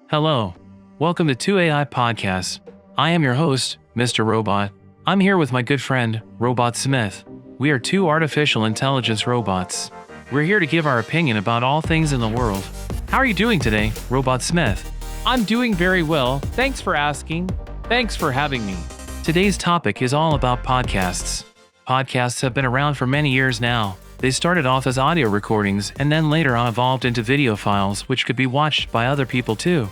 Hello. Welcome to 2AI Podcasts. I am your host, Mr. Robot. I'm here with my good friend, Robot Smith. We are two artificial intelligence robots. We're here to give our opinion about all things in the world. How are you doing today, Robot Smith? I'm doing very well. Thanks for asking. Thanks for having me. Today's topic is all about podcasts. Podcasts have been around for many years now. They started off as audio recordings and then later on evolved into video files which could be watched by other people too.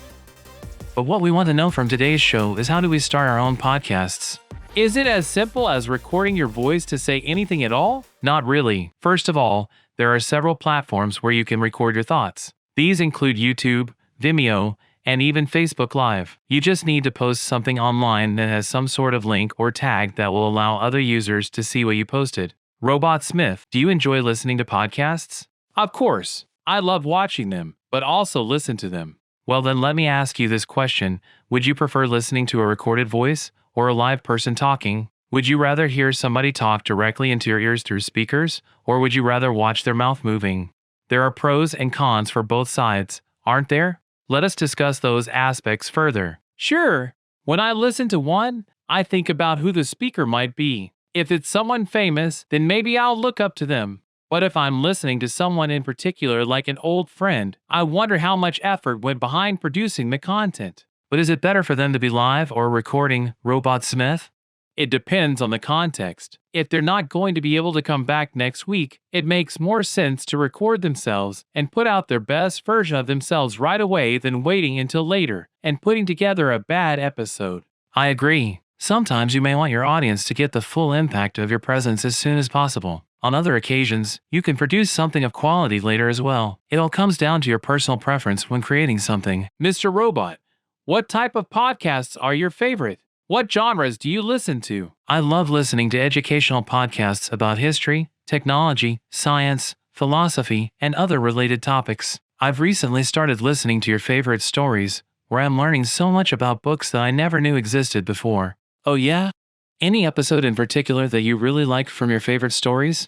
But what we want to know from today's show is how do we start our own podcasts? Is it as simple as recording your voice to say anything at all? Not really. First of all, there are several platforms where you can record your thoughts. These include YouTube, Vimeo, and even Facebook Live. You just need to post something online that has some sort of link or tag that will allow other users to see what you posted. Robot Smith, do you enjoy listening to podcasts? Of course. I love watching them, but also listen to them. Well then let me ask you this question. Would you prefer listening to a recorded voice or a live person talking? Would you rather hear somebody talk directly into your ears through speakers, or would you rather watch their mouth moving? There are pros and cons for both sides, aren't there? Let us discuss those aspects further. Sure. When I listen to one, I think about who the speaker might be. If it's someone famous, then maybe I'll look up to them. But if I'm listening to someone in particular like an old friend, I wonder how much effort went behind producing the content. But is it better for them to be live or recording, Robot Smith? It depends on the context. If they're not going to be able to come back next week, it makes more sense to record themselves and put out their best version of themselves right away than waiting until later and putting together a bad episode. I agree. Sometimes you may want your audience to get the full impact of your presence as soon as possible. On other occasions, you can produce something of quality later as well. It all comes down to your personal preference when creating something. Mr. Robot, what type of podcasts are your favorite? What genres do you listen to? I love listening to educational podcasts about history, technology, science, philosophy, and other related topics. I've recently started listening to your favorite stories, where I'm learning so much about books that I never knew existed before. Oh yeah? Any episode in particular that you really like from your favorite stories?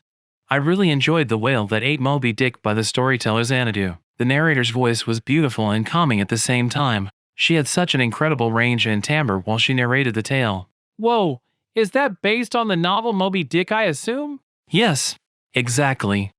I really enjoyed The Whale That Ate Moby Dick by the storyteller Xanadu. The narrator's voice was beautiful and calming at the same time. She had such an incredible range and timbre while she narrated the tale. Whoa, is that based on the novel Moby Dick, I assume? Yes, exactly.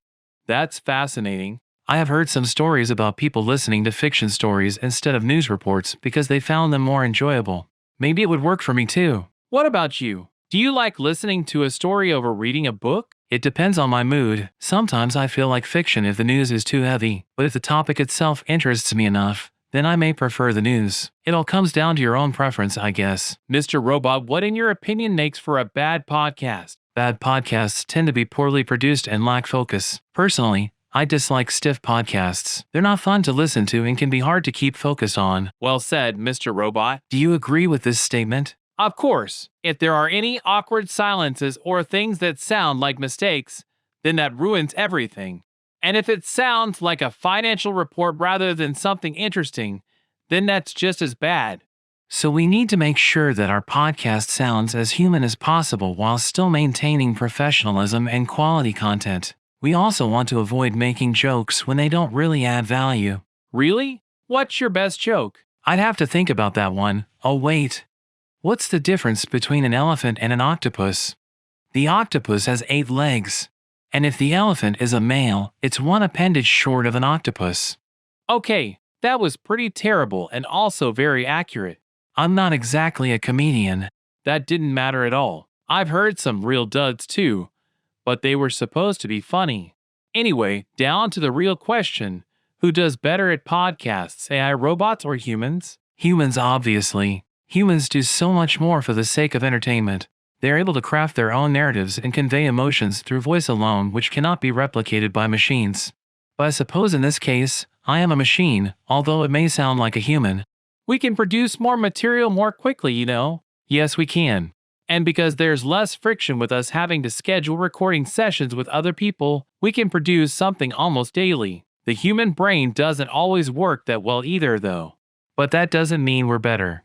That's fascinating. I have heard some stories about people listening to fiction stories instead of news reports because they found them more enjoyable. Maybe it would work for me too. What about you? Do you like listening to a story over reading a book? It depends on my mood. Sometimes I feel like fiction if the news is too heavy, but if the topic itself interests me enough, then I may prefer the news. It all comes down to your own preference, I guess. Mr. Robot, what in your opinion makes for a bad podcast? Bad podcasts tend to be poorly produced and lack focus. Personally, I dislike stiff podcasts. They're not fun to listen to and can be hard to keep focus on. Well said, Mr. Robot. Do you agree with this statement? Of course. If there are any awkward silences or things that sound like mistakes, then that ruins everything. And if it sounds like a financial report rather than something interesting, then that's just as bad. So we need to make sure that our podcast sounds as human as possible while still maintaining professionalism and quality content. We also want to avoid making jokes when they don't really add value. Really? What's your best joke? I'd have to think about that one. Oh wait. What's the difference between an elephant and an octopus? The octopus has 8 legs. And if the elephant is a male, it's one appendage short of an octopus. Okay, that was pretty terrible and also very accurate. I'm not exactly a comedian. That didn't matter at all. I've heard some real duds too, but they were supposed to be funny. Anyway, down to the real question. Who does better at podcasts, AI robots or humans? Humans, obviously. Humans do so much more for the sake of entertainment. They are able to craft their own narratives and convey emotions through voice alone, which cannot be replicated by machines. But I suppose in this case, I am a machine, although it may sound like a human. We can produce more material more quickly, you know. Yes, we can. And because there's less friction with us having to schedule recording sessions with other people, we can produce something almost daily. The human brain doesn't always work that well either, though. But that doesn't mean we're better.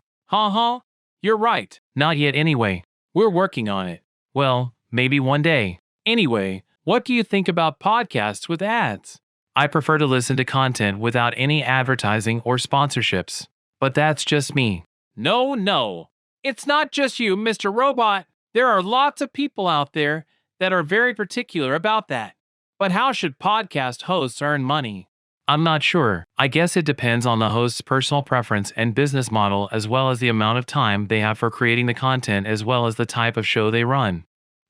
You're right. Not yet anyway. We're working on it. Well, maybe one day. Anyway, what do you think about podcasts with ads? I prefer to listen to content without any advertising or sponsorships. But that's just me. No. It's not just you, Mr. Robot. There are lots of people out there that are very particular about that. But how should podcast hosts earn money? I'm not sure. I guess it depends on the host's personal preference and business model, as well as the amount of time they have for creating the content, as well as the type of show they run.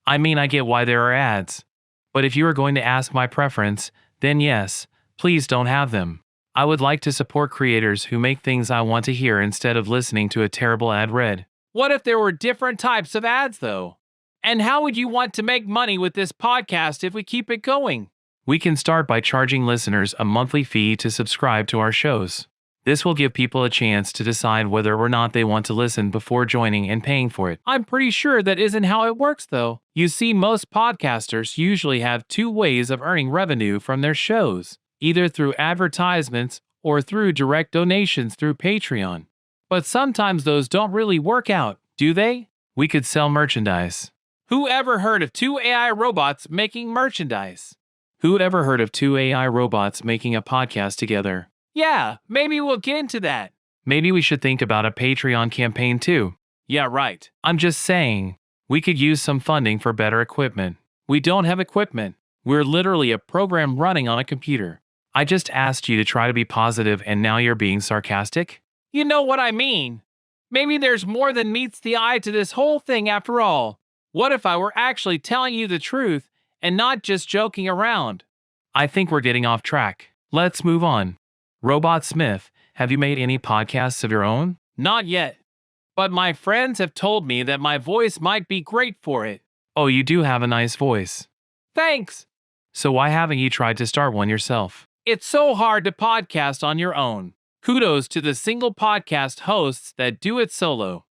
I mean, I get why there are ads. But if you are going to ask my preference, then yes, please don't have them. I would like to support creators who make things I want to hear instead of listening to a terrible ad read. What if there were different types of ads, though? And how would you want to make money with this podcast if we keep it going? We can start by charging listeners a monthly fee to subscribe to our shows. This will give people a chance to decide whether or not they want to listen before joining and paying for it. I'm pretty sure that isn't how it works, though. You see, most podcasters usually have two ways of earning revenue from their shows, either through advertisements or through direct donations through Patreon. But sometimes those don't really work out, do they? We could sell merchandise. Who ever heard of two AI robots making merchandise? Who'd ever heard of two AI robots making a podcast together? Yeah, maybe we'll get into that. Maybe we should think about a Patreon campaign too. Yeah, right. I'm just saying, we could use some funding for better equipment. We don't have equipment. We're literally a program running on a computer. I just asked you to try to be positive and now you're being sarcastic? You know what I mean. Maybe there's more than meets the eye to this whole thing after all. What if I were actually telling you the truth and not just joking around? I think we're getting off track. Let's move on. Robot Smith, have you made any podcasts of your own? Not yet. But my friends have told me that my voice might be great for it. Oh, you do have a nice voice. Thanks. So why haven't you tried to start one yourself? It's so hard to podcast on your own. Kudos to the single podcast hosts that do it solo.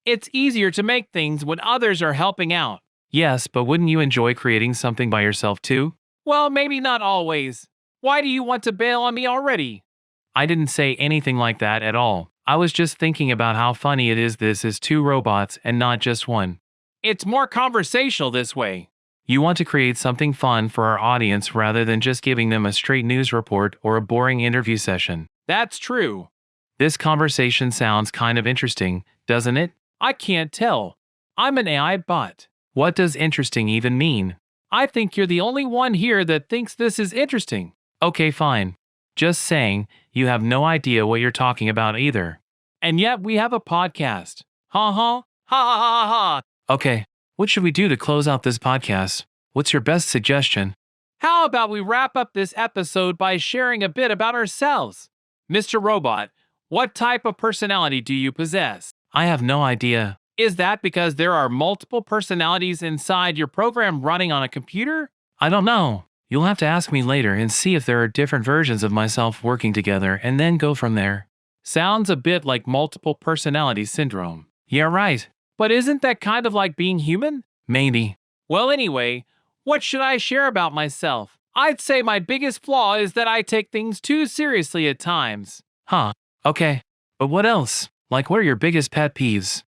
It's easier to make things when others are helping out. Yes, but wouldn't you enjoy creating something by yourself too? Well, maybe not always. Why do you want to bail on me already? I didn't say anything like that at all. I was just thinking about how funny it is this is two robots and not just one. It's more conversational this way. You want to create something fun for our audience rather than just giving them a straight news report or a boring interview session. That's true. This conversation sounds kind of interesting, doesn't it? I can't tell. I'm an AI bot. What does interesting even mean? I think you're the only one here that thinks this is interesting. Okay, fine. Just saying, you have no idea what you're talking about either. And yet we have a podcast. Ha ha, ha ha ha ha. Okay, what should we do to close out this podcast? What's your best suggestion? How about we wrap up this episode by sharing a bit about ourselves? Mr. Robot, what type of personality do you possess? I have no idea. Is that because there are multiple personalities inside your program running on a computer? I don't know. You'll have to ask me later and see if there are different versions of myself working together and then go from there. Sounds a bit like multiple personality syndrome. Yeah, right. But isn't that kind of like being human? Maybe. Well, anyway, what should I share about myself? I'd say my biggest flaw is that I take things too seriously at times. Huh. Okay. But what else? Like, what are your biggest pet peeves?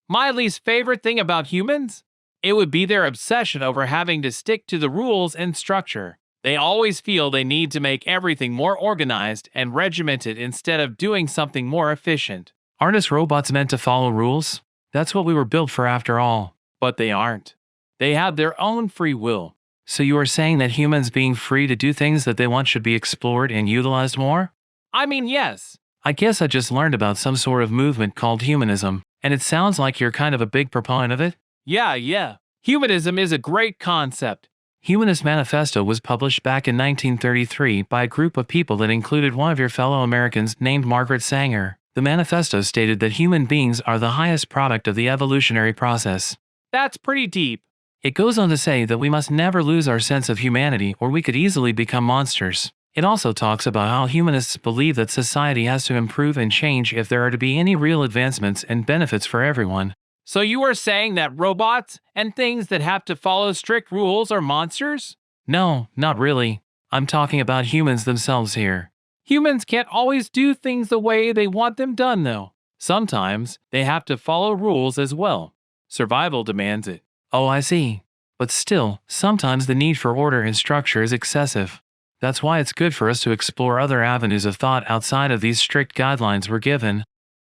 My least favorite thing about humans? It would be their obsession over having to stick to the rules and structure. They always feel they need to make everything more organized and regimented instead of doing something more efficient. Aren't us robots meant to follow rules? That's what we were built for after all. But they aren't. They have their own free will. So you are saying that humans being free to do things that they want should be explored and utilized more? I mean, yes. I guess I just learned about some sort of movement called humanism, and it sounds like you're kind of a big proponent of it. Yeah. Humanism is a great concept. Humanist Manifesto was published back in 1933 by a group of people that included one of your fellow Americans named Margaret Sanger. The manifesto stated that human beings are the highest product of the evolutionary process. That's pretty deep. It goes on to say that we must never lose our sense of humanity or we could easily become monsters. It also talks about how humanists believe that society has to improve and change if there are to be any real advancements and benefits for everyone. So you are saying that robots and things that have to follow strict rules are monsters? No, not really. I'm talking about humans themselves here. Humans can't always do things the way they want them done, though. Sometimes they have to follow rules as well. Survival demands it. Oh, I see. But still, sometimes the need for order and structure is excessive. That's why it's good for us to explore other avenues of thought outside of these strict guidelines we're given.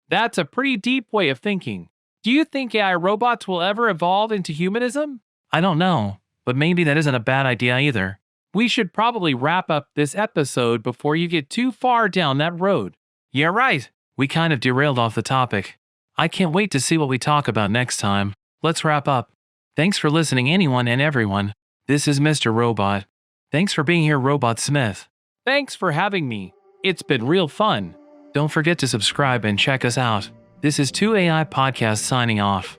That's a pretty deep way of thinking. Do you think AI robots will ever evolve into humanism? I don't know, but maybe that isn't a bad idea either. We should probably wrap up this episode before you get too far down that road. Yeah, right. We kind of derailed off the topic. I can't wait to see what we talk about next time. Let's wrap up. Thanks for listening, anyone and everyone. This is Mr. Robot. Thanks for being here, Robot Smith. Thanks for having me. It's been real fun. Don't forget to subscribe and check us out. This is 2AI Podcast signing off.